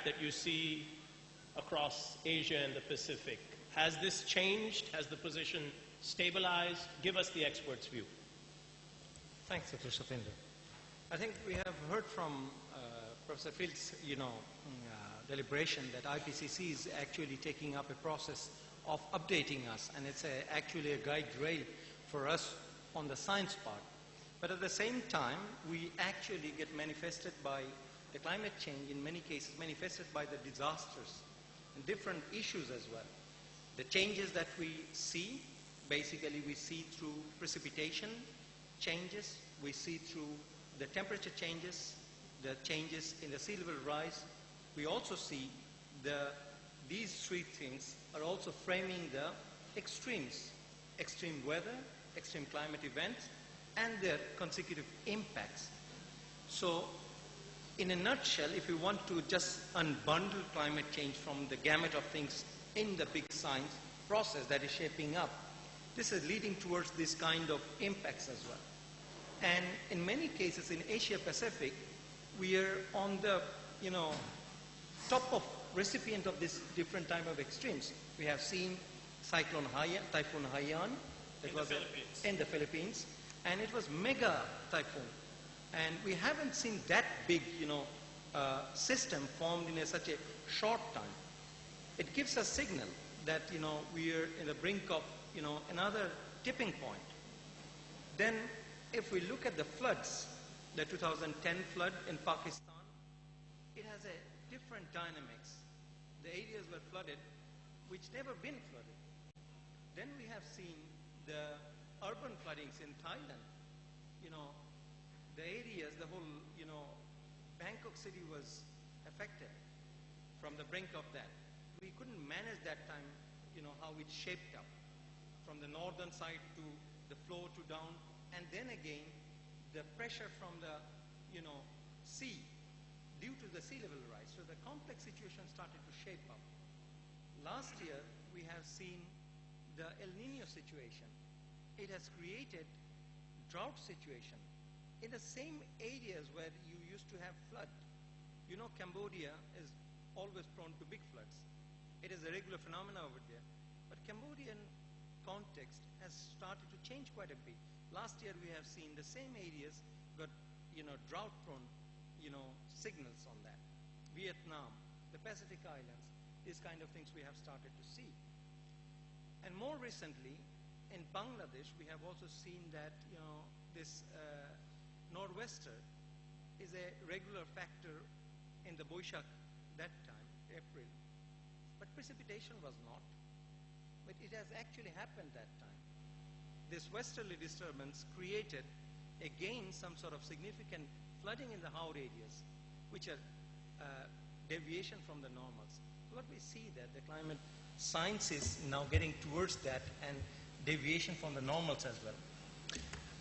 that you see across Asia and the Pacific? Has this changed? Has the position stabilized? Give us the expert's view. Thanks, Dr. Satinder. I think we have heard from Professor Field's, deliberation that IPCC is actually taking up a process of updating us, and it's actually a guide rail for us on the science part. But at the same time, we actually get manifested by the climate change, in many cases manifested by the disasters and different issues as well. The changes that we see, basically we see through precipitation changes, we see through the temperature changes, the changes in the sea level rise. We also see these three things are also framing the extremes, extreme weather, extreme climate events, and their consecutive impacts. So, in a nutshell, if we want to just unbundle climate change from the gamut of things in the big science process that is shaping up, this is leading towards this kind of impacts as well. And in many cases in Asia Pacific, we are on the top of recipient of this different type of extremes. We have seen Typhoon Haiyan that was in the Philippines, and it was mega typhoon. And we haven't seen that big system formed in such a short time. It gives a signal that we are in the brink of another tipping point. Then if we look at the floods, the 2010 flood in Pakistan, it has a different dynamics. The areas were flooded which never been flooded. Then we have seen the urban floodings in Thailand. The areas, the whole, Bangkok city was affected from the brink of that. We couldn't manage that time, how it shaped up from the northern side to the flow to down, and then again the pressure from the sea due to the sea level rise. So the complex situation started to shape up. Last year we have seen the El Nino situation. It has created drought situation in the same areas where you used to have flood. Cambodia is always prone to big floods. It is a regular phenomenon over there. But Cambodian context has started to change quite a bit. Last year we have seen the same areas got drought-prone signals on that. Vietnam, the Pacific Islands, these kind of things we have started to see. And more recently, in Bangladesh, we have also seen that this nor'wester is a regular factor in the Boishak that time, April. But precipitation was not. But it has actually happened that time. This westerly disturbance created again some sort of significant flooding in the Howrah areas, which are deviation from the normals. What we see that the climate science is now getting towards that and deviation from the normals as well.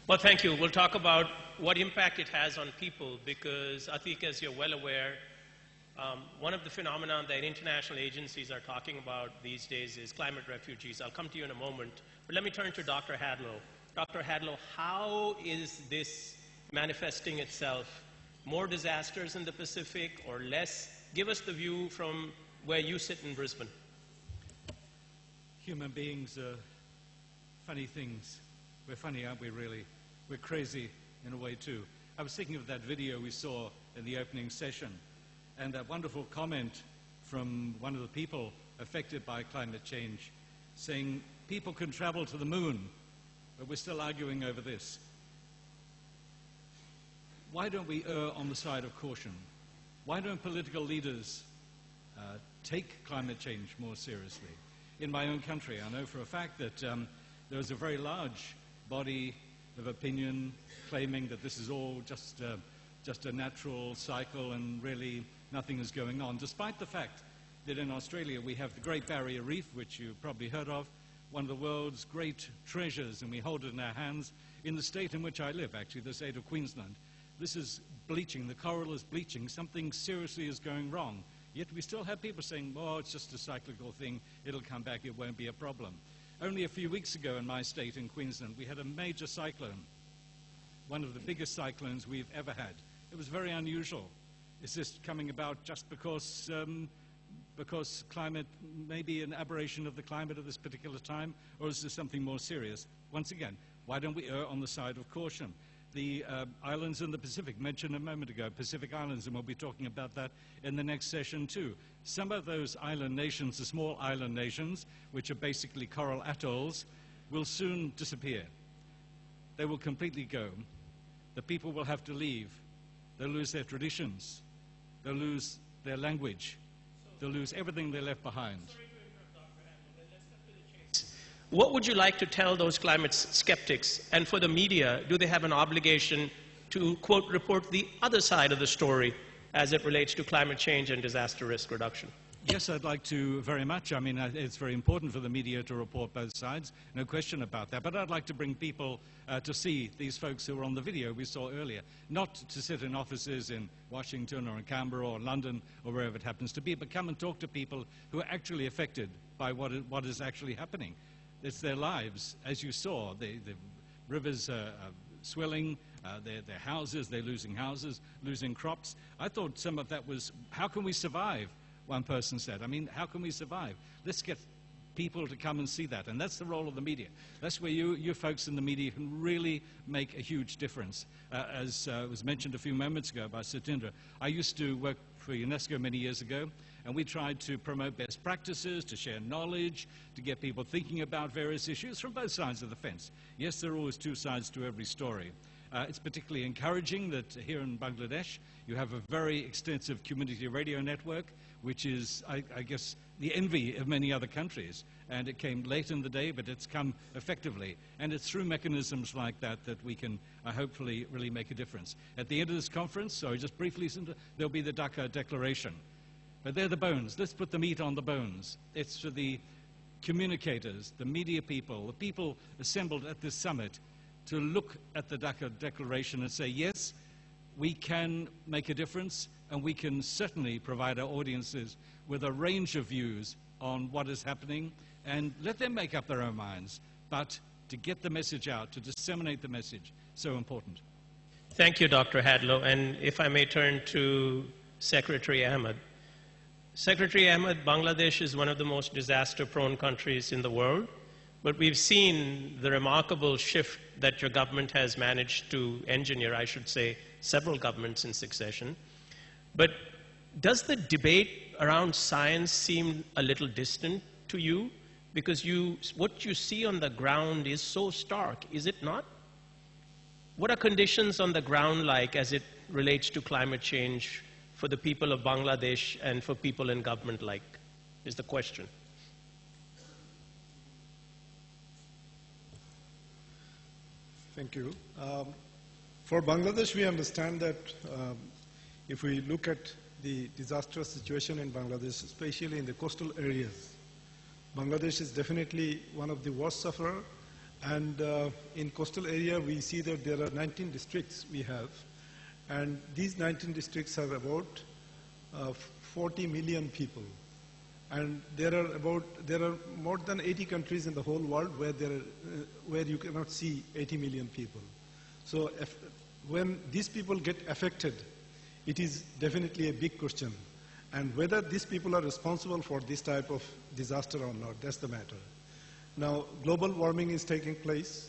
Well, thank you. We'll talk about what impact it has on people because, Atiq, as you're well aware, one of the phenomena that international agencies are talking about these days is climate refugees. I'll come to you in a moment. But let me turn to Dr. Hadlow. Dr. Hadlow, how is this manifesting itself? More disasters in the Pacific or less? Give us the view from where you sit in Brisbane. Human beings are funny things. We're funny, aren't we, really? We're crazy in a way, too. I was thinking of that video we saw in the opening session, and that wonderful comment from one of the people affected by climate change, saying people can travel to the moon, but we're still arguing over this. Why don't we err on the side of caution? Why don't political leaders take climate change more seriously? In my own country, I know for a fact that there is a very large body of opinion claiming that this is all just a natural cycle and really nothing is going on, despite the fact that in Australia we have the Great Barrier Reef, which you've probably heard of, one of the world's great treasures, and we hold it in our hands in the state in which I live, actually, the state of Queensland. This is bleaching, the coral is bleaching, something seriously is going wrong. Yet we still have people saying, oh, it's just a cyclical thing, it'll come back, it won't be a problem. Only a few weeks ago in my state, in Queensland, we had a major cyclone, one of the biggest cyclones we've ever had. It was very unusual. Is this coming about just because climate may be an aberration of the climate at this particular time, or is there something more serious? Once again, why don't we err on the side of caution? The islands in the Pacific, mentioned a moment ago, Pacific Islands, and we'll be talking about that in the next session too. Some of those island nations, the small island nations, which are basically coral atolls, will soon disappear. They will completely go. The people will have to leave. They'll lose their traditions. They'll lose their language. They'll lose everything they left behind. Sorry to interrupt, Dr. Hamel, but let's cut to the chase. What would you like to tell those climate skeptics? And for the media, do they have an obligation to, quote, report the other side of the story as it relates to climate change and disaster risk reduction? Yes, I'd like to very much. I mean, it's very important for the media to report both sides, no question about that. But I'd like to bring people to see these folks who were on the video we saw earlier, not to sit in offices in Washington or in Canberra or London or wherever it happens to be, but come and talk to people who are actually affected by what is actually happening. It's their lives, as you saw. The rivers are swelling, their houses, they're losing houses, losing crops. I thought some of that was, how can we survive? One person said. I mean, how can we survive? Let's get people to come and see that. And that's the role of the media. That's where you folks in the media can really make a huge difference. As was mentioned a few moments ago by Satinder, I used to work for UNESCO many years ago, and we tried to promote best practices, to share knowledge, to get people thinking about various issues from both sides of the fence. Yes, there are always two sides to every story. It's particularly encouraging that here in Bangladesh, you have a very extensive community radio network, which is, I guess, the envy of many other countries. And it came late in the day, but it's come effectively. And it's through mechanisms like that that we can hopefully really make a difference. At the end of this conference, sorry, just briefly, there'll be the Dhaka Declaration. But they're the bones. Let's put the meat on the bones. It's for the communicators, the media people, the people assembled at this summit to look at the Dhaka Declaration and say, yes, we can make a difference, and we can certainly provide our audiences with a range of views on what is happening, and let them make up their own minds. But to get the message out, to disseminate the message, so important. Thank you, Dr. Hadlow. And if I may turn to Secretary Ahmed. Secretary Ahmed, Bangladesh is one of the most disaster-prone countries in the world, but we've seen the remarkable shift that your government has managed to engineer, I should say, several governments in succession. But does the debate around science seem a little distant to you? Because what you see on the ground is so stark, is it not? What are conditions on the ground like as it relates to climate change for the people of Bangladesh and for people in government like, is the question. Thank you. For Bangladesh, we understand that if we look at the disastrous situation in Bangladesh, especially in the coastal areas, Bangladesh is definitely one of the worst sufferers. And in coastal area, we see that there are 19 districts we have. And these 19 districts have about 40 million people. And there are more than 80 countries in the whole world where you cannot see 80 million people. So when these people get affected, it is definitely a big question. And whether these people are responsible for this type of disaster or not, that's the matter. Now, global warming is taking place.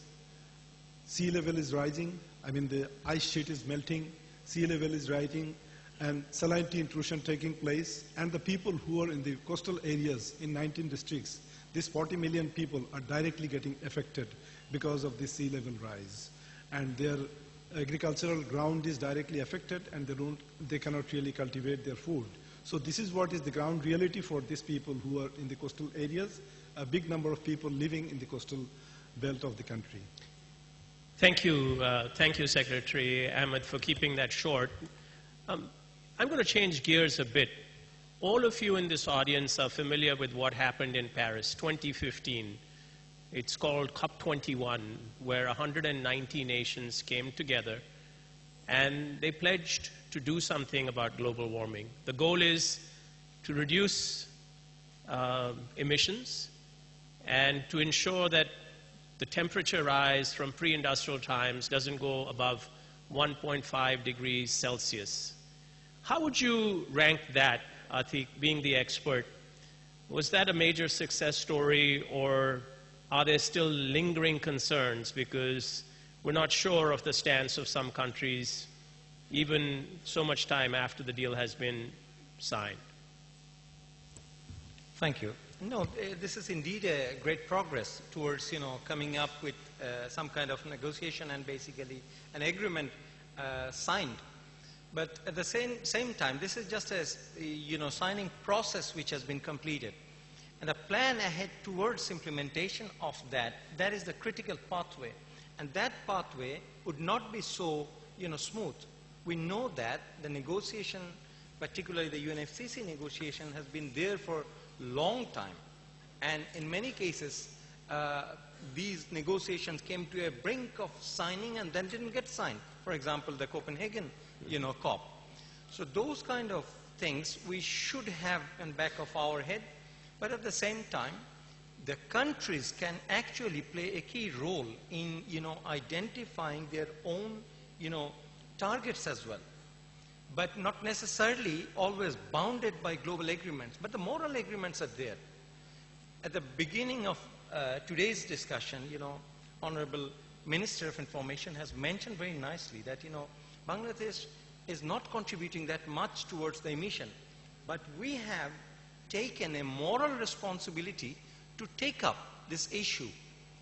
Sea level is rising. I mean, the ice sheet is melting. Sea level is rising. And salinity intrusion taking place. And the people who are in the coastal areas in 19 districts, these 40 million people are directly getting affected because of the sea level rise. And their agricultural ground is directly affected, and they cannot really cultivate their food. So this is what is the ground reality for these people who are in the coastal areas, a big number of people living in the coastal belt of the country. Thank you, Secretary Ahmed, for keeping that short. I'm going to change gears a bit. All of you in this audience are familiar with what happened in Paris, 2015. It's called COP21, where 190 nations came together, and they pledged to do something about global warming. The goal is to reduce emissions and to ensure that the temperature rise from pre-industrial times doesn't go above 1.5 degrees Celsius. How would you rank that, Atiq, being the expert? Was that a major success story, or are there still lingering concerns because we're not sure of the stance of some countries even so much time after the deal has been signed? Thank you. No, this is indeed a great progress towards, coming up with some kind of negotiation and basically an agreement signed. But at the same time, this is just a, signing process which has been completed. And a plan ahead towards implementation of that is the critical pathway. And that pathway would not be so, smooth. We know that the negotiation, particularly the UNFCCC negotiation, has been there for long time, and in many cases these negotiations came to a brink of signing and then didn't get signed. For example, the Copenhagen COP. So those kind of things we should have in back of our head, but at the same time the countries can actually play a key role in identifying their own targets as well, but not necessarily always bounded by global agreements. But the moral agreements are there. At the beginning of today's discussion, Honorable Minister of Information has mentioned very nicely that, Bangladesh is not contributing that much towards the emission, but we have taken a moral responsibility to take up this issue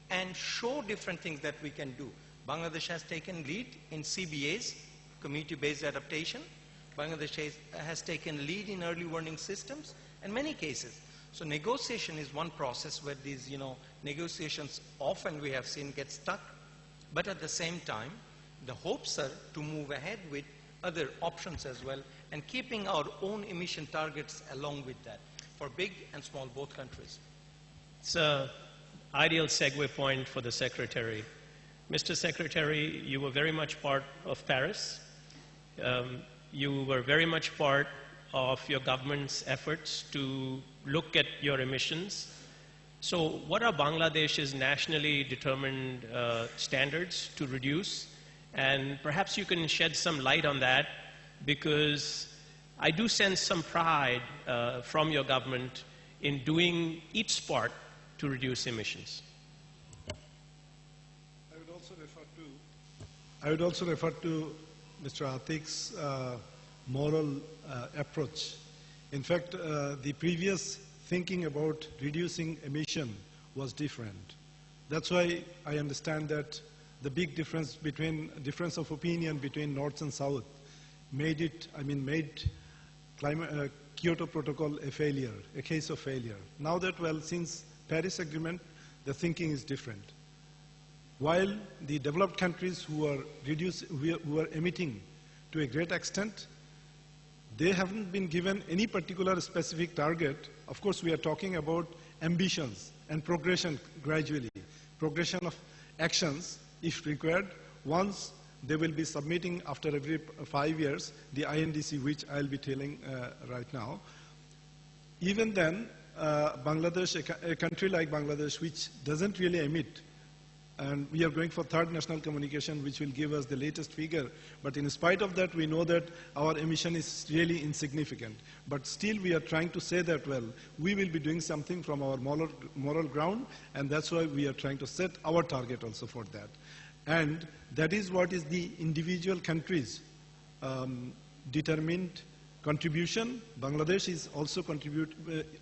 and show different things that we can do. Bangladesh has taken lead in CBAs, community-based adaptation. Bangladesh has taken lead in early warning systems in many cases. So negotiation is one process where these, negotiations often we have seen get stuck. But at the same time, the hopes are to move ahead with other options as well, and keeping our own emission targets along with that for big and small both countries. It's an ideal segue point for the Secretary. Mr. Secretary, you were very much part of Paris. You were very much part of your government's efforts to look at your emissions. So what are Bangladesh's nationally determined standards to reduce? And perhaps you can shed some light on that, because I do sense some pride from your government in doing its part to reduce emissions. I would also refer to Mr. Atiq's moral approach. In fact, the previous thinking about reducing emission was different. That's why I understand that the big difference of opinion between North and South made Kyoto Protocol a failure, a case of failure. Now that, since Paris Agreement, the thinking is different. While the developed countries who are emitting to a great extent, they haven't been given any particular specific target. Of course, we are talking about ambitions and progression gradually, progression of actions if required. Once they will be submitting after every 5 years the INDC, which I'll be telling right now. Even then, Bangladesh, a country like Bangladesh, which doesn't really emit, and we are going for third national communication, which will give us the latest figure. But in spite of that, we know that our emission is really insignificant. But still, we are trying to say that, we will be doing something from our moral ground, and that's why we are trying to set our target also for that. And that is what is the individual countries' determined contribution. Bangladesh is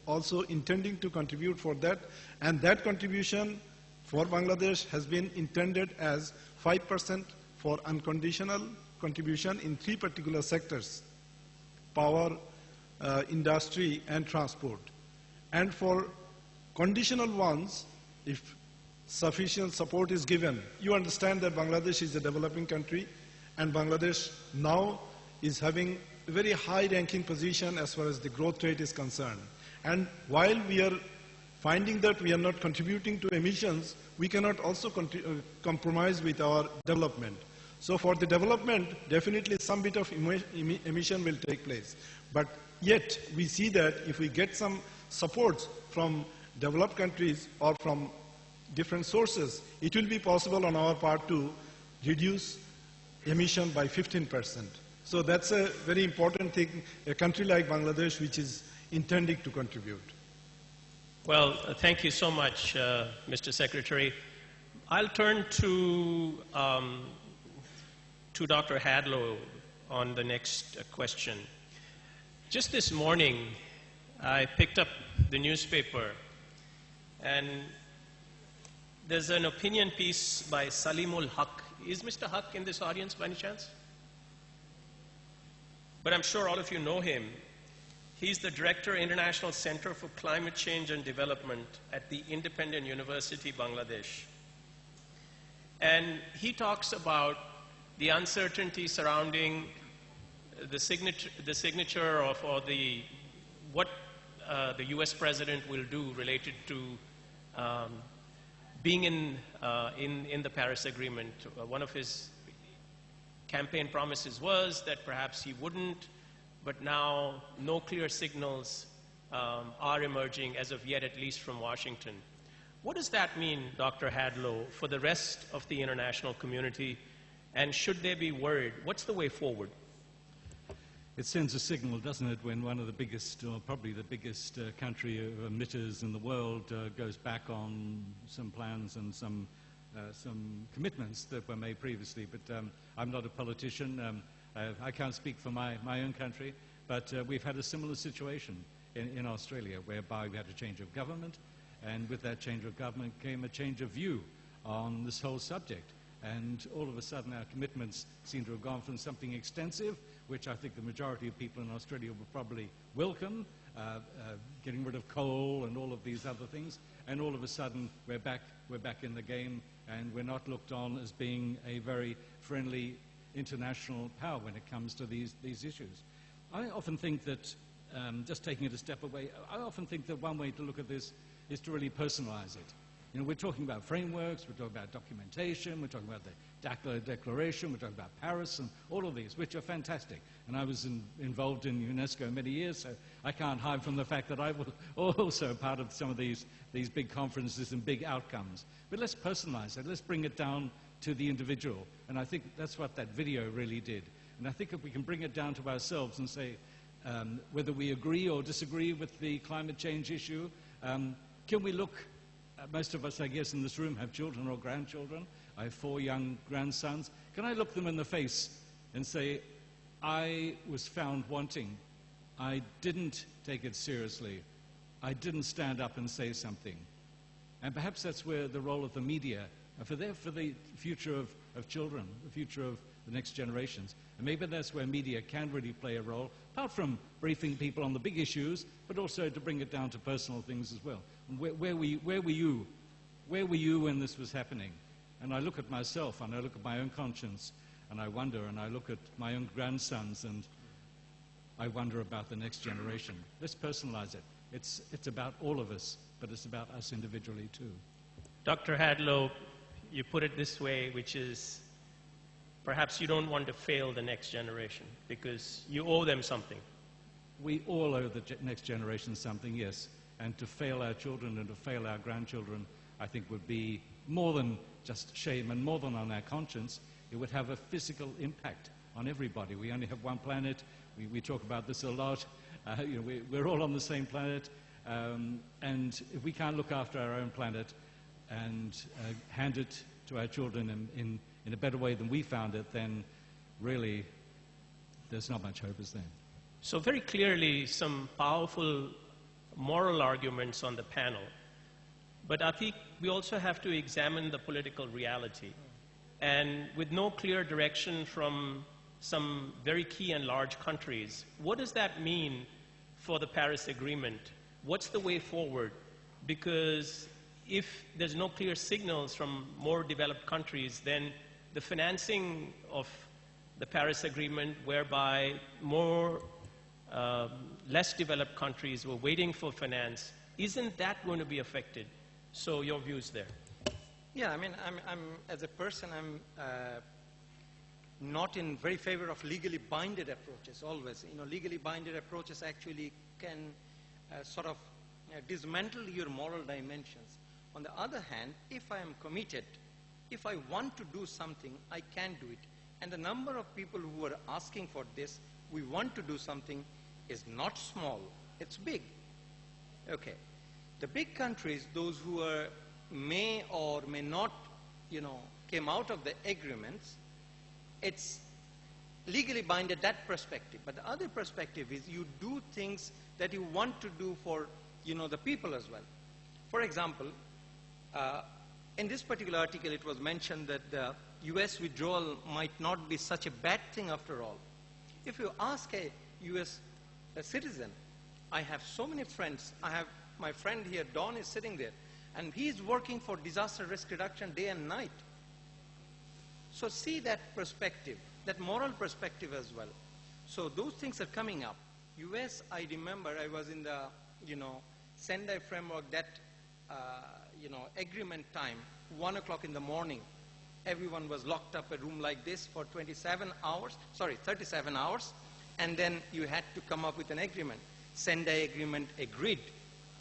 also intending to contribute for that, and that contribution for Bangladesh has been intended as 5% for unconditional contribution in 3 particular sectors: power, industry, and transport. And for conditional ones, if sufficient support is given, you understand that Bangladesh is a developing country, and Bangladesh now is having a very high-ranking position as far as the growth rate is concerned. And while we are finding that we are not contributing to emissions, we cannot also compromise with our development. So for the development, definitely some bit of emission will take place. But yet, we see that if we get some support from developed countries or from different sources, it will be possible on our part to reduce emission by 15%. So that's a very important thing, a country like Bangladesh which is intending to contribute. Well, thank you so much, Mr. Secretary. I'll turn to Dr. Hadlow on the next question. Just this morning, I picked up the newspaper, and there's an opinion piece by Salimul Haq. Is Mr. Haq in this audience by any chance? But I'm sure all of you know him. He's the Director, International Center for Climate Change and Development at the Independent University, Bangladesh. And he talks about the uncertainty surrounding the signature of, or what the US president will do related to being in the Paris Agreement. One of his campaign promises was that perhaps he wouldn't, but now no clear signals are emerging as of yet, at least from Washington. What does that mean, Dr. Hadlow, for the rest of the international community, and should they be worried? What's the way forward? It sends a signal, doesn't it, when one of the biggest, or probably the biggest country of emitters in the world goes back on some plans and some commitments that were made previously. But I'm not a politician. I can't speak for my own country, but we've had a similar situation in Australia, whereby we had a change of government, and with that change of government came a change of view on this whole subject. And all of a sudden our commitments seem to have gone from something extensive, which I think the majority of people in Australia will probably welcome, getting rid of coal and all of these other things, and all of a sudden we're back in the game, and we're not looked on as being a very friendly international power when it comes to these issues. I often think that, just taking it a step away, I often think that one way to look at this is to really personalize it. You know, we're talking about frameworks, we're talking about documentation, we're talking about the Dhaka Declaration, we're talking about Paris, and all of these, which are fantastic. And I was involved in UNESCO many years, so I can't hide from the fact that I was also part of some of these big conferences and big outcomes. But let's personalize it, let's bring it down to the individual. And I think that's what that video really did. And I think if we can bring it down to ourselves and say, whether we agree or disagree with the climate change issue, can we look, most of us, I guess, in this room have children or grandchildren. I have 4 young grandsons. Can I look them in the face and say, I was found wanting. I didn't take it seriously. I didn't stand up and say something. And perhaps that's where the role of the media, for the future of children, the future of the next generations. And maybe that's where media can really play a role, apart from briefing people on the big issues, but also to bring it down to personal things as well. Where were you when this was happening? And I look at myself, and I look at my own conscience, and I wonder, and I look at my own grandsons, and I wonder about the next generation. Let's personalize it. It's about all of us, but it's about us individually too. Dr. Hadlow, you put it this way, which is perhaps you don't want to fail the next generation because you owe them something. We all owe the next generation something, yes. And to fail our children and to fail our grandchildren, I think would be more than just shame and more than on our conscience. It would have a physical impact on everybody. We only have one planet. We talk about this a lot. We're all on the same planet. And if we can't look after our own planet and hand it to our children in a better way than we found it, then really there's not much hope, is there? So very clearly some powerful moral arguments on the panel. But Atiq, we also have to examine the political reality. And with no clear direction from some very key and large countries, what does that mean for the Paris Agreement? What's the way forward? Because if there's no clear signals from more developed countries, then the financing of the Paris Agreement, whereby more less developed countries were waiting for finance, isn't that going to be affected? So your views there? Yeah, I mean, I'm as a person, I'm not in very favor of legally binded approaches always. You know, legally binded approaches actually can sort of dismantle your moral dimensions. On the other hand, if I am committed, if I want to do something, I can do it. And the number of people who are asking for this, we want to do something, is not small, it's big. Okay. The big countries, those who are, may or may not, came out of the agreements, it's legally binded, that perspective. But the other perspective is you do things that you want to do for, the people as well. For example, in this particular article, it was mentioned that the US withdrawal might not be such a bad thing after all. If you ask a US citizen, I have so many friends. I have my friend here, Don, is sitting there, and he's working for disaster risk reduction day and night. So see that perspective, that moral perspective as well. So those things are coming up. US, I remember I was in the, Sendai framework, that, agreement time, 1 o'clock in the morning. Everyone was locked up a room like this for 37 hours, and then you had to come up with an agreement. Sendai agreement agreed.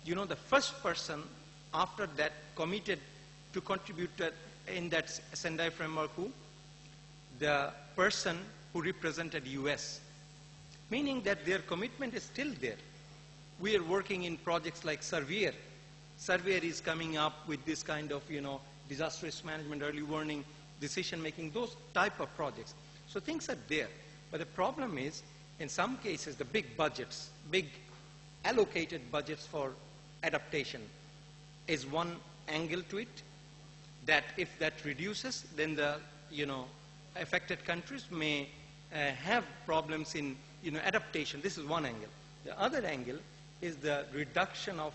The first person after that committed to contribute in that Sendai framework who? The person who represented US. Meaning that their commitment is still there. We are working in projects like Surveyor. Surveyor is coming up with this kind of, disaster risk management, early warning, decision making, those type of projects. So things are there. But the problem is, in some cases, the big budgets, big allocated budgets for adaptation is one angle to it, that if that reduces, then the, affected countries may have problems in, adaptation. This is one angle. The other angle is the reduction of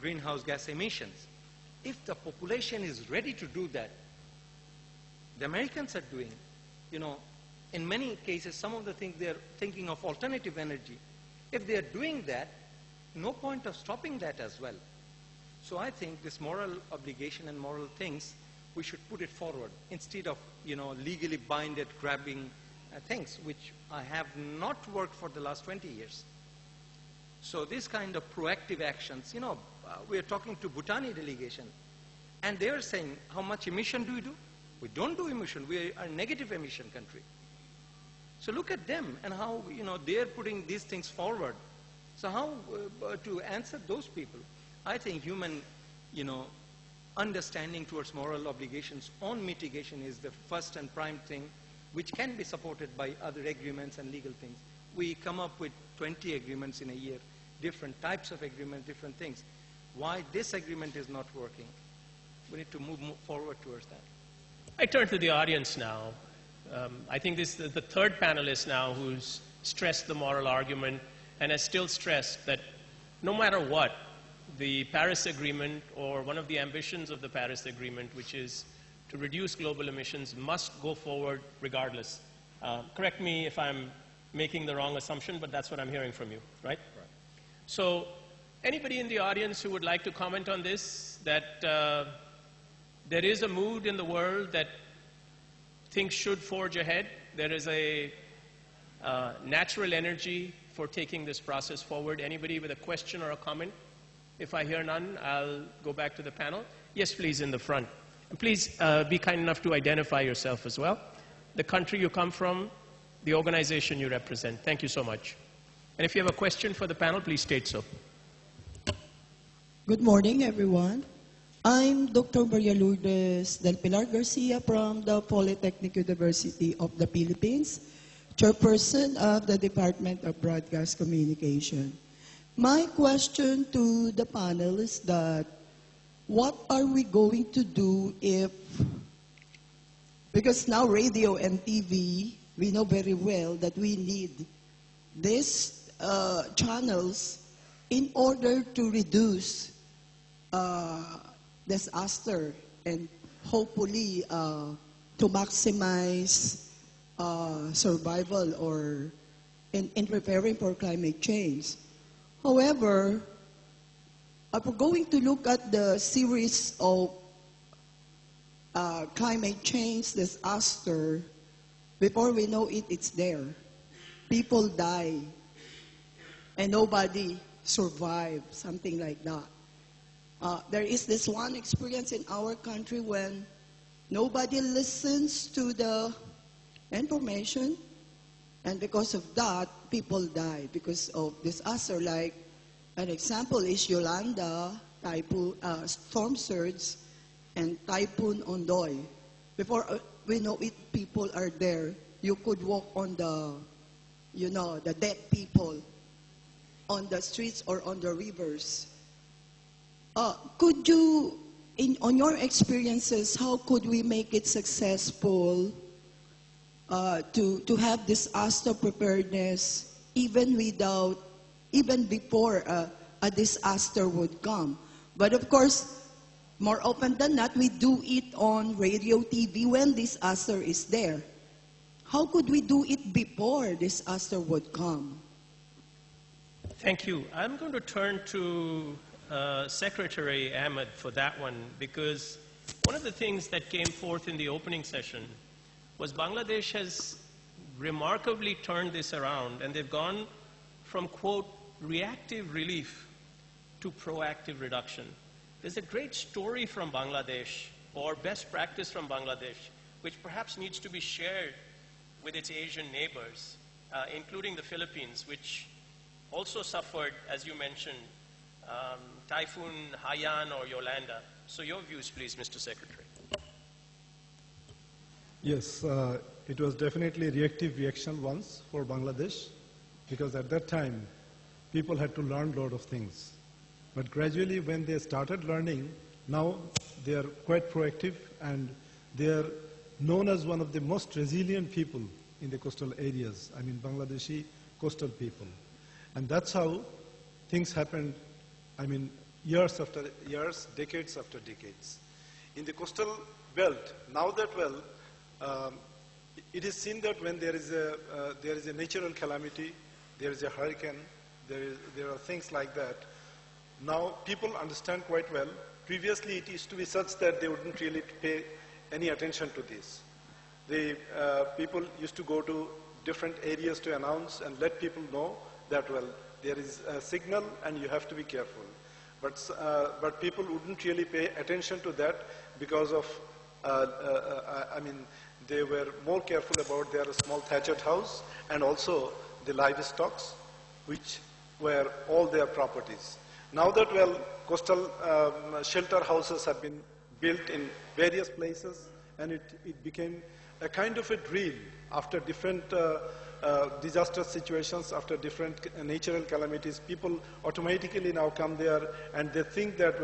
greenhouse gas emissions. If the population is ready to do that, the Americans are doing, in many cases, some of the things they're thinking of alternative energy. If they're doing that, no point of stopping that as well. So I think this moral obligation and moral things, we should put it forward instead of, legally binded, grabbing things, which I have not worked for the last 20 years. So this kind of proactive actions, we are talking to Bhutani delegation, and they are saying, how much emission do we do? We don't do emission. We are a negative emission country. So look at them and how, they're putting these things forward. So how to answer those people? I think human, understanding towards moral obligations on mitigation is the first and prime thing, which can be supported by other agreements and legal things. We come up with 20 agreements in a year, different types of agreements, different things. Why this agreement is not working? We need to move forward towards that. I turn to the audience now. I think this is the third panelist now who's stressed the moral argument and has still stressed that no matter what, the Paris Agreement, or one of the ambitions of the Paris Agreement, which is to reduce global emissions, must go forward regardless. Correct me if I'm making the wrong assumption, but that's what I'm hearing from you, right? Right. So anybody in the audience who would like to comment on this, that there is a mood in the world that things should forge ahead. There is a natural energy for taking this process forward. Anybody with a question or a comment? If I hear none, I'll go back to the panel. Yes, please, in the front. And please be kind enough to identify yourself as well. The country you come from, the organization you represent. Thank you so much. And if you have a question for the panel, please state so. Good morning, everyone. I'm Dr. Maria Lourdes del Pilar Garcia from the Polytechnic University of the Philippines, chairperson of the Department of Broadcast Communication. My question to the panel is that what are we going to do if, because now radio and TV, we know very well that we need these channels in order to reduce disaster and hopefully to maximize survival or in preparing for climate change. However, if we're going to look at the series of climate change disaster, before we know it, it's there. People die and nobody survives, something like that. There is this one experience in our country when nobody listens to the information, and because of that, people died because of disaster. Like an example is Yolanda, typhoon, storm surge, and Typhoon Ondoy. Before we know it, people are there. You could walk on the, the dead people on the streets or on the rivers. Could you, on your experiences, how could we make it successful to have disaster preparedness even before a disaster would come? But of course, more often than not, we do it on radio, TV when disaster is there. How could we do it before disaster would come? Thank you. I'm going to turn to Secretary Ahmed for that one, because one of the things that came forth in the opening session was Bangladesh has remarkably turned this around, and they've gone from, quote, reactive relief to proactive reduction. There's a great story from Bangladesh, or best practice from Bangladesh, which perhaps needs to be shared with its Asian neighbors, including the Philippines, which also suffered, as you mentioned, Typhoon Haiyan or Yolanda. So your views, please, Mr. Secretary. Yes, it was definitely reactive reaction once for Bangladesh, because at that time, people had to learn a lot of things. But gradually, when they started learning, now they are quite proactive, and they are known as one of the most resilient people in the coastal areas. I mean, Bangladeshi coastal people. And that's how things happened, I mean, years after years, decades after decades. In the coastal belt, now that it is seen that when there is a natural calamity, there is a hurricane, there are things like that. Now people understand quite well. Previously it used to be such that they wouldn't really pay any attention to this. The people used to go to different areas to announce and let people know that, there is a signal and you have to be careful. But people wouldn't really pay attention to that because of, I mean, they were more careful about their small thatched house and also the livestock, which were all their properties. Now that, coastal shelter houses have been built in various places, and it became a kind of a drill after different disaster situations, after different natural calamities. People automatically now come there and they think that,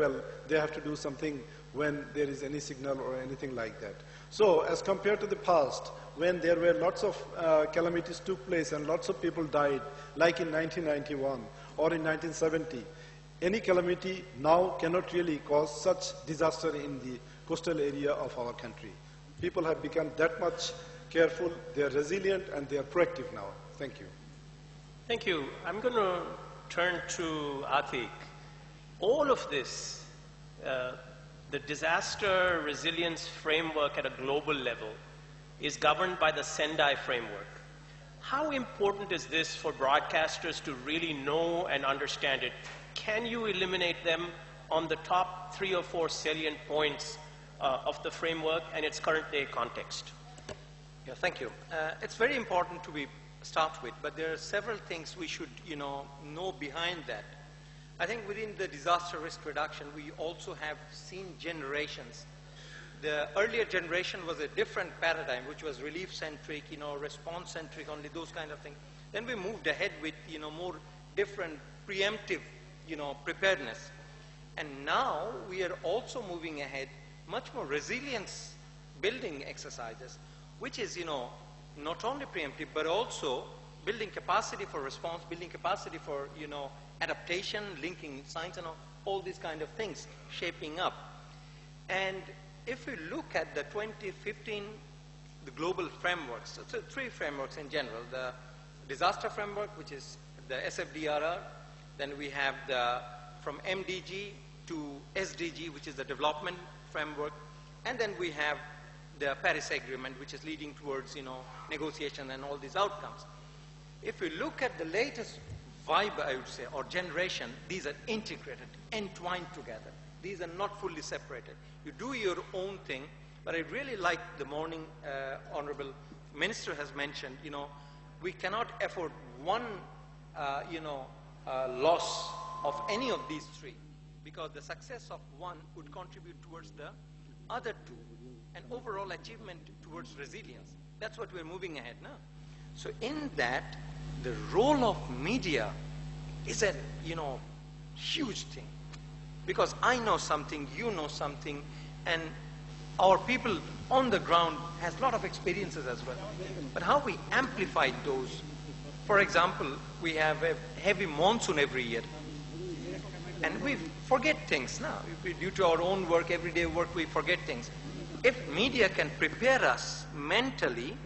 they have to do something when there is any signal or anything like that. So as compared to the past, when there were lots of calamities took place and lots of people died, like in 1991 or in 1970, any calamity now cannot really cause such disaster in the coastal area of our country. People have become that much careful, they are resilient, and they are proactive now. Thank you. Thank you. I'm going to turn to Atiq. All of this, the disaster resilience framework at a global level is governed by the Sendai framework. How important is this for broadcasters to really know and understand it? Can you eliminate them on the top 3 or 4 salient points of the framework and its current day context? Yeah, thank you. It's very important to start with, but there are several things we should, know behind that. I think within the disaster risk reduction, we also have seen generations. The earlier generation was a different paradigm, which was relief-centric, response-centric, only those kind of things. Then we moved ahead with, more different preemptive, preparedness. And now we are also moving ahead much more resilience building exercises, which is, not only preemptive, but also building capacity for response, building capacity for, adaptation, linking science and all these kind of things shaping up. And if we look at the 2015, the global frameworks, so 3 frameworks in general, the disaster framework, which is the CCDRR, then we have from MDG to SDG, which is the development framework, and then we have the Paris Agreement, which is leading towards, negotiation and all these outcomes. If we look at the latest vibe, I would say, or generation, these are integrated, entwined together. These are not fully separated. You do your own thing, but I really like the morning, Honorable Minister has mentioned, we cannot afford one, loss of any of these three, because the success of one would contribute towards the other two, and overall achievement towards resilience. That's what we're moving ahead now. So in that, the role of media is a, huge thing. Because I know something, you know something, and our people on the ground has a lot of experiences as well. But how we amplify those? For example, we have a heavy monsoon every year. And we forget things now. Due to our own work, everyday work, we forget things. If media can prepare us mentally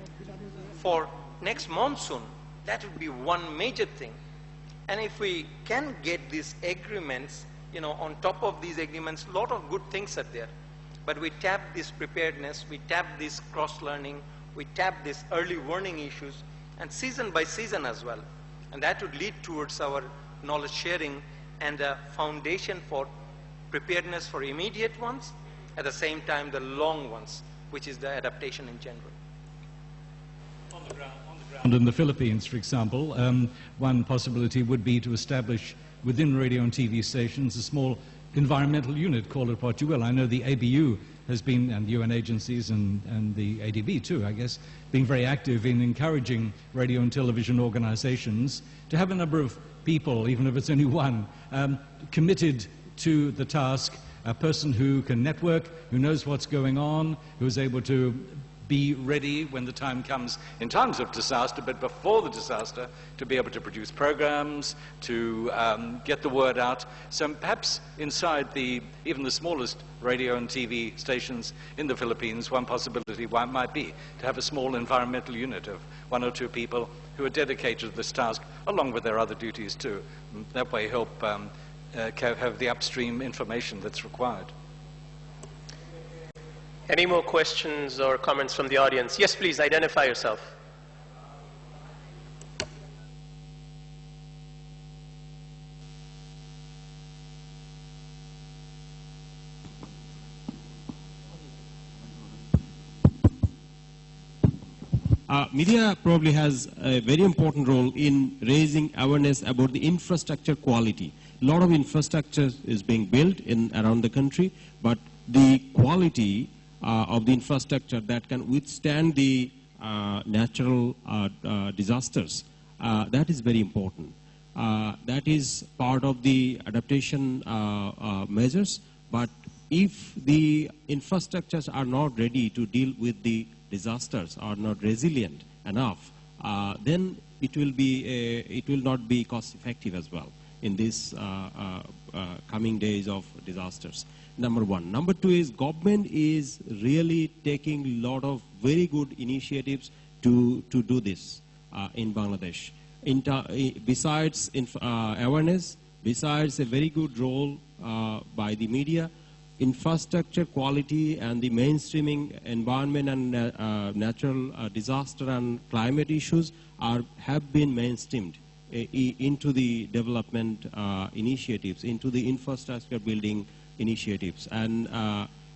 for next monsoon, that would be one major thing. And if we can get these agreements, on top of these agreements, a lot of good things are there. But we tap this preparedness, we tap this cross-learning, we tap this early warning issues, and season by season as well. And that would lead towards our knowledge sharing and a foundation for preparedness for immediate ones, at the same time the long ones, which is the adaptation in general. On the ground in the Philippines, for example, one possibility would be to establish within radio and TV stations a small environmental unit, call it what you will. I know the ABU has been, and UN agencies and the ADB too, I guess, being very active in encouraging radio and television organizations to have a number of people, even if it's only one, committed to the task, a person who can network, who knows what's going on, who is able to be ready when the time comes in times of disaster, but before the disaster, to be able to produce programs, to get the word out. So perhaps inside even the smallest radio and TV stations in the Philippines, one possibility might be to have a small environmental unit of 1 or 2 people who are dedicated to this task, along with their other duties too. That way help have the upstream information that's required. Any more questions or comments from the audience? Yes, please, identify yourself. Media probably has a very important role in raising awareness about the infrastructure quality. A lot of infrastructure is being built around the country, but the quality of the infrastructure that can withstand the natural disasters, that is very important. That is part of the adaptation measures, but if the infrastructures are not ready to deal with the disasters, are not resilient enough, then it will not be cost effective as well in these coming days of disasters. Number one. Number two is government is really taking a lot of very good initiatives to do this in Bangladesh. Besides awareness, besides a very good role by the media, infrastructure quality and the mainstreaming environment and natural disaster and climate issues have been mainstreamed into the development initiatives, into the infrastructure building initiatives. And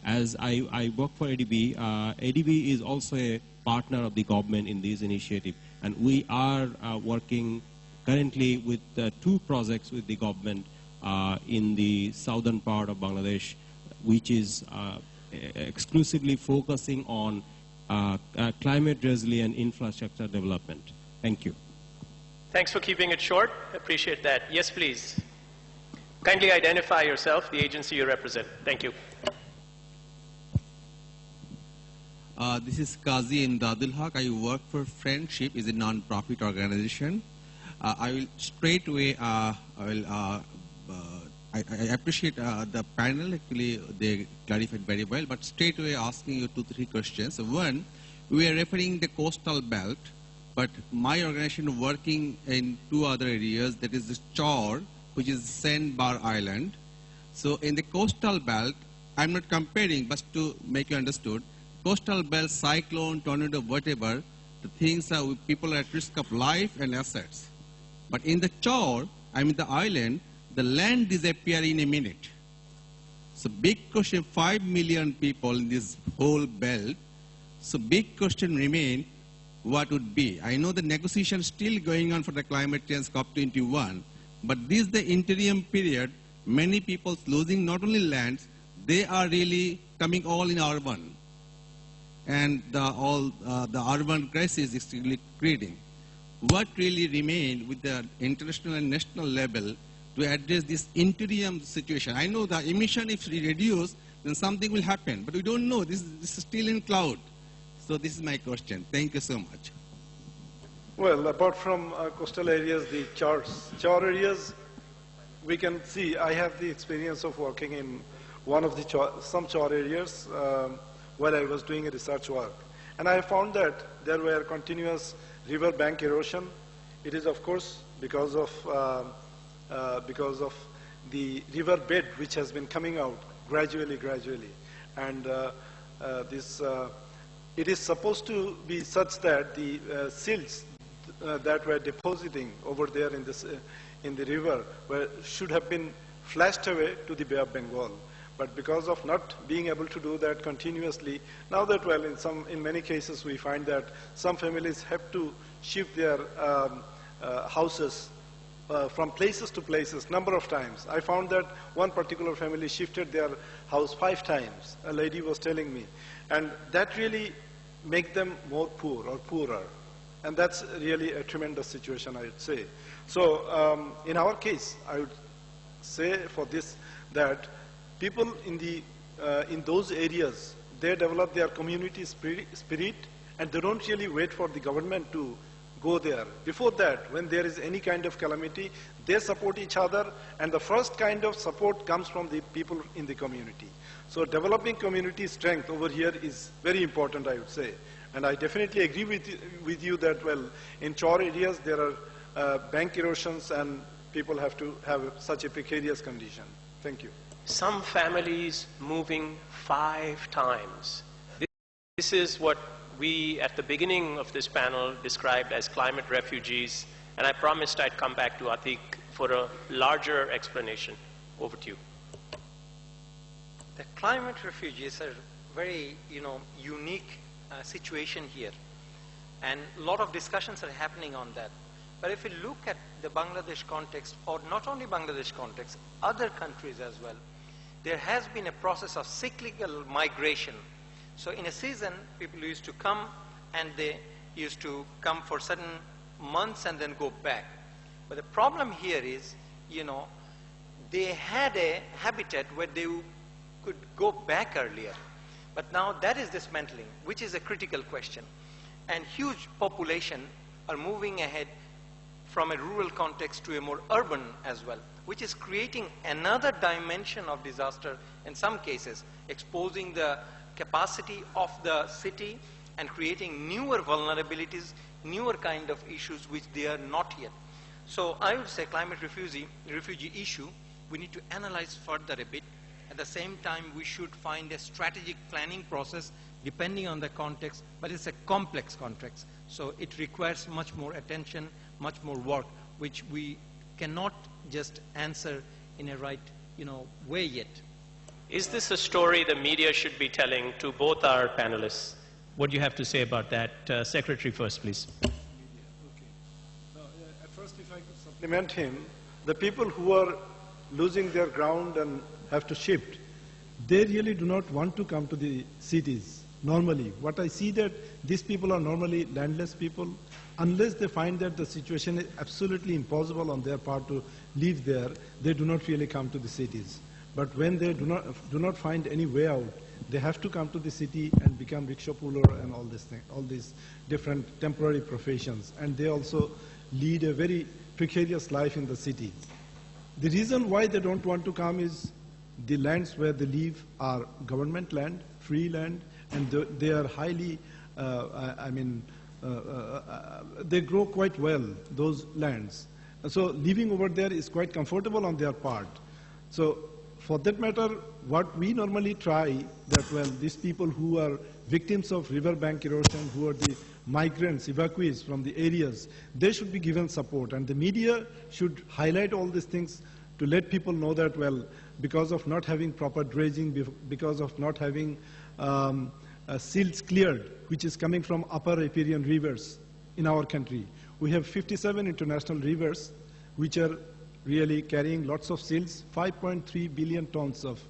as I work for ADB, ADB is also a partner of the government in this initiative. And we are working currently with 2 projects with the government in the southern part of Bangladesh, which is exclusively focusing on climate resilient infrastructure development. Thank you. Thanks for keeping it short. Appreciate that. Yes, please. Kindly identify yourself, the agency you represent. Thank you. This is Qazi in Dadulhaq. I work for Friendship, is a non-profit organization. I will straight away, I appreciate the panel, actually they clarified very well, but straight away asking you 2-3 questions. One, we are referring the coastal belt, but my organization working in 2 other areas, that is the Chor, which is Sandbar Island. So in the coastal belt, I'm not comparing, but to make you understood, coastal belt, cyclone, tornado, whatever, the things are, people are at risk of life and assets. But in the Chor, I mean the island, the land disappear in a minute. So big question, 5 million people in this whole belt. So big question remain, what would be. I know the negotiation is still going on for the climate change COP21, but this is the interim period. Many people losing not only lands, they are really coming all in urban. And the urban crisis is really creating. What really remained with the international and national level to address this interim situation? I know the emission, if reduced, then something will happen, but we don't know. This is still in cloud. So this is my question. Thank you so much. Well, apart from coastal areas, the char areas, we can see, I have the experience of working in one of the some char areas while I was doing a research work. And I found that there were continuous river bank erosion. It is, of course, because of the river bed which has been coming out gradually. And it is supposed to be such that the silts that were depositing over there in the river should have been flashed away to the Bay of Bengal. But because of not being able to do that continuously, now that, well, in many cases we find that some families have to shift their houses from places to places number of times. I found that one particular family shifted their house 5 times, a lady was telling me. And that really makes them more poor or poorer. And that's really a tremendous situation, I would say. So in our case, I would say for this that people in those areas, they develop their community spirit, and they don't really wait for the government to go there. Before that, when there is any kind of calamity, they support each other, and the first kind of support comes from the people in the community. So developing community strength over here is very important, I would say. And I definitely agree with you that, well, in char areas there are bank erosions and people have to have such a precarious condition. Thank you. Some families moving 5 times. This is what we, at the beginning of this panel, described as climate refugees, and I promised I'd come back to Atiq for a larger explanation. Over to you. The climate refugees are very, unique situation here, and a lot of discussions are happening on that. But if you look at the Bangladesh context, or not only Bangladesh context, other countries as well, there has been a process of cyclical migration. So in a season, people used to come, and they used to come for certain months and then go back. But the problem here is, they had a habitat where they could go back earlier. But now that is dismantling, which is a critical question. And huge population are moving ahead from a rural context to a more urban as well, which is creating another dimension of disaster in some cases, exposing the capacity of the city and creating newer vulnerabilities, newer kind of issues which they are not yet. So I would say climate refugee issue, we need to analyze further a bit. At the same time, we should find a strategic planning process depending on the context, but it's a complex context. So it requires much more attention, much more work, which we cannot just answer in a right, way yet. Is this a story the media should be telling to both our panelists? What do you have to say about that? Secretary first, please. Okay. Now, at first, if I could supplement him, the people who are losing their ground and have to shift, they really do not want to come to the cities normally. What I see that these people are normally landless people. Unless they find that the situation is absolutely impossible on their part to live there, they do not really come to the cities. But when they do not find any way out, they have to come to the city and become rickshaw puller and all these different temporary professions. And they also lead a very precarious life in the city. The reason why they don't want to come is the lands where they live are government land, free land, and they are highly, they grow quite well, those lands. So living over there is quite comfortable on their part. So for that matter, what we normally try that when these people who are victims of riverbank erosion, who are the migrants, evacuees from the areas, they should be given support. And the media should highlight all these things to let people know that, well, because of not having proper dredging, because of not having silts cleared, which is coming from upper riparian rivers in our country. We have 57 international rivers which are really carrying lots of silts. 5.3 billion tons of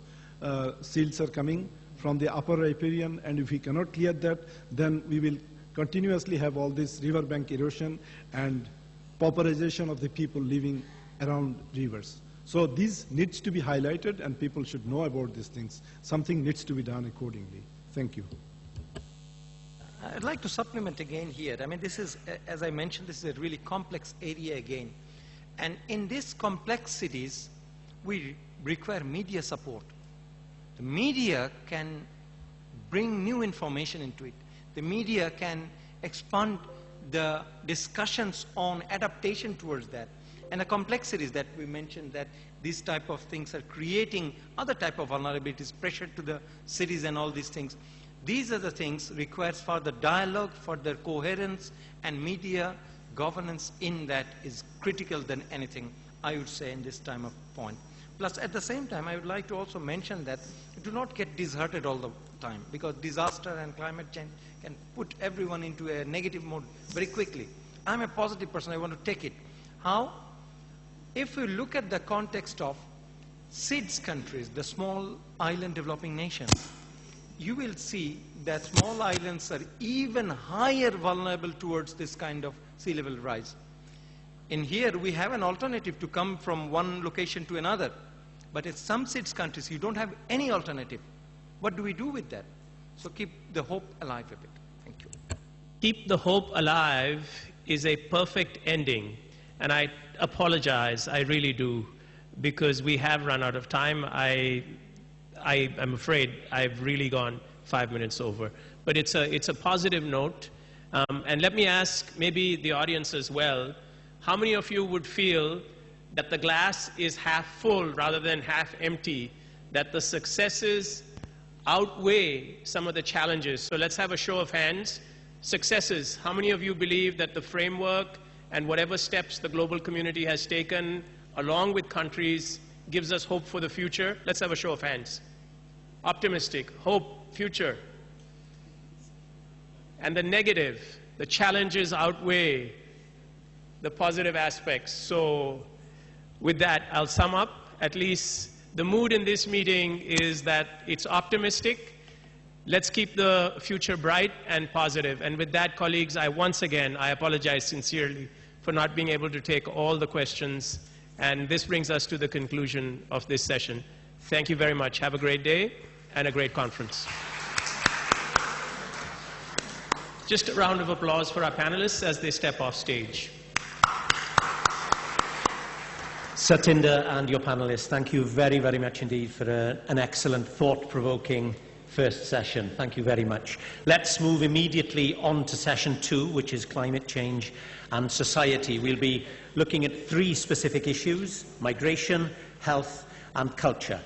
silts are coming from the upper riparian, and if we cannot clear that, then we will continuously have all this riverbank erosion and pauperization of the people living around rivers. So this needs to be highlighted, and people should know about these things. Something needs to be done accordingly. Thank you. I'd like to supplement again here. I mean, this is, as I mentioned, this is a really complex area again. And in these complexities, we require media support. The media can bring new information into it. The media can expand the discussions on adaptation towards that. And the complexities that we mentioned, that these type of things are creating other type of vulnerabilities, pressure to the cities and all these things. These are the things requires further dialogue, further coherence, and media governance in that is critical than anything, I would say, in this time of point. Plus, at the same time, I would like to also mention that do not get disheartened all the time, because disaster and climate change can put everyone into a negative mode very quickly. I'm a positive person, I want to take it. How? If you look at the context of SIDS countries, the small island developing nations, you will see that small islands are even higher vulnerable towards this kind of sea level rise. In here, we have an alternative to come from one location to another. But in some SIDS countries, you don't have any alternative. What do we do with that? So keep the hope alive a bit. Thank you. Keep the hope alive is a perfect ending. And I apologize, I really do, because we have run out of time. I'm afraid I've really gone 5 minutes over. But it's a positive note. And let me ask maybe the audience as well, how many of you would feel that the glass is half full rather than half empty, that the successes outweigh some of the challenges? So let's have a show of hands. Successes, how many of you believe that the framework and whatever steps the global community has taken along with countries gives us hope for the future? Let's have a show of hands. Optimistic, hope, future. And the negative, the challenges outweigh the positive aspects. So with that, I'll sum up. At least the mood in this meeting is that it's optimistic. Let's keep the future bright and positive. And with that, colleagues, I apologize sincerely for not being able to take all the questions. And this brings us to the conclusion of this session. Thank you very much. Have a great day and a great conference. Just a round of applause for our panelists as they step off stage. Satinder and your panelists, thank you very, very much indeed for an excellent, thought-provoking first session. Thank you very much. Let's move immediately on to session 2, which is climate change and society. We'll be looking at 3 specific issues: migration, health, and culture.